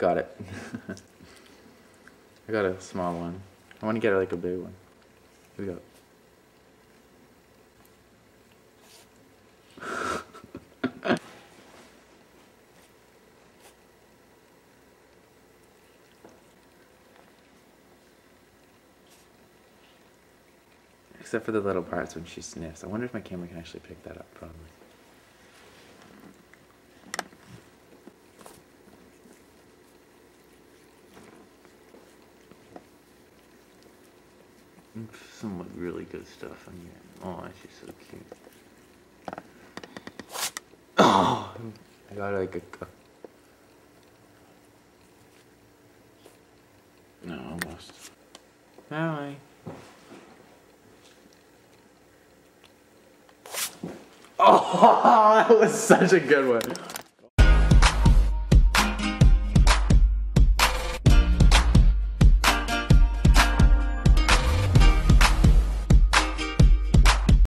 Got it. I got a small one. I want to get like a big one. Here we go. Except for the little parts when she sniffs. I wonder if my camera can actually pick that up, probably. Some really good stuff on here. Oh, she's so cute. Oh, I got like a... No, almost. Hi. Oh, that was such a good one.